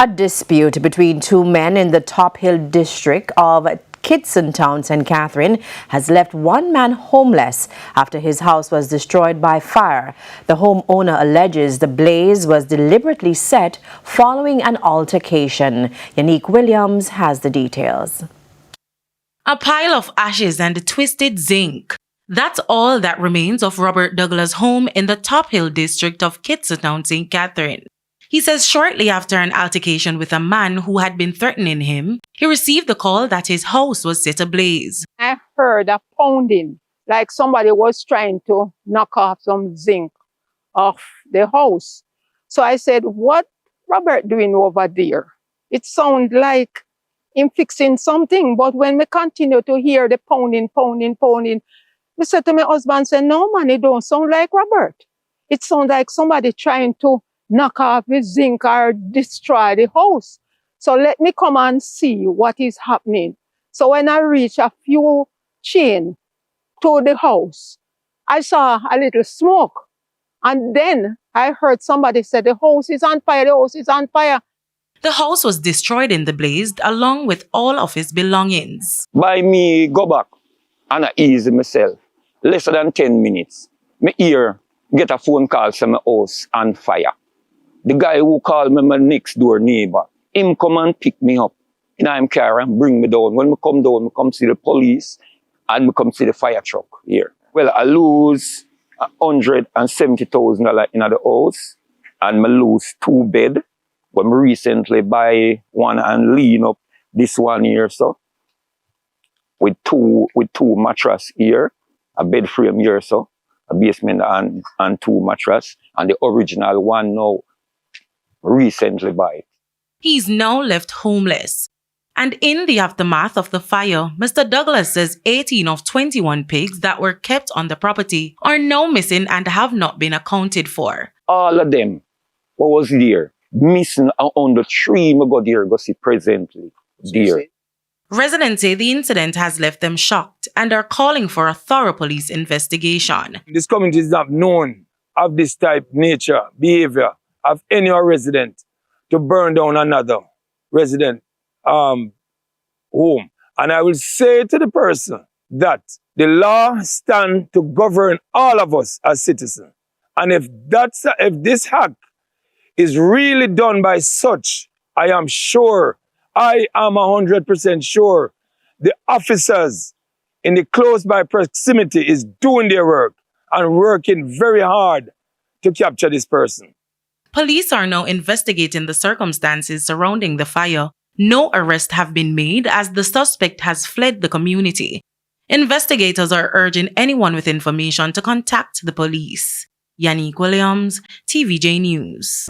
A dispute between two men in the Top Hill district of Kitson Town, St. Catherine, has left one man homeless after his house was destroyed by fire. The homeowner alleges the blaze was deliberately set following an altercation. Yannick Williams has the details. A pile of ashes and twisted zinc. That's all that remains of Robert Douglas' home in the Top Hill district of Kitson Town, St. Catherine. He says shortly after an altercation with a man who had been threatening him, he received the call that his house was set ablaze. I heard a pounding, like somebody was trying to knock off some zinc off the house. So I said, "What Robert doing over there?" It sounded like him fixing something, but when we continue to hear the pounding, I said to my husband, "No man, it don't sound like Robert. It sounds like somebody trying to knock off the zinc or destroy the house. So let me come and see what is happening." So when I reached a few chain to the house, I saw a little smoke. And then I heard somebody say, "The house is on fire, the house is on fire." The house was destroyed in the blaze along with all of his belongings. By me go back and I ease myself. Less than 10 minutes. Me hear get a phone call from my house on fire. The guy who called me my next door neighbor, him come and pick me up in his car and bring me down. When me come down, me come see the police and me come see the fire truck here. Well, I lose $170,000 in the house and me lose 2 beds. When me recently buy one and lean up this one here, so with two mattress here, a bed frame here, so a basement and 2 mattress, and the original one now recently buy. He's now left homeless. And in the aftermath of the fire, Mr. Douglas says 18 of 21 pigs that were kept on the property are now missing and have not been accounted for. All of them, what was there, missing on the 3 me go there, go see presently there. Residents say the incident has left them shocked and are calling for a thorough police investigation. This community is not known of this type nature, behavior of any resident to burn down another resident home. And I will say to the person that the law stands to govern all of us as citizens. And if this act is really done by such, I am 100% sure the officers in the close by proximity is doing their work and working very hard to capture this person. Police are now investigating the circumstances surrounding the fire. No arrests have been made as the suspect has fled the community. Investigators are urging anyone with information to contact the police. Yannick Williams, TVJ News.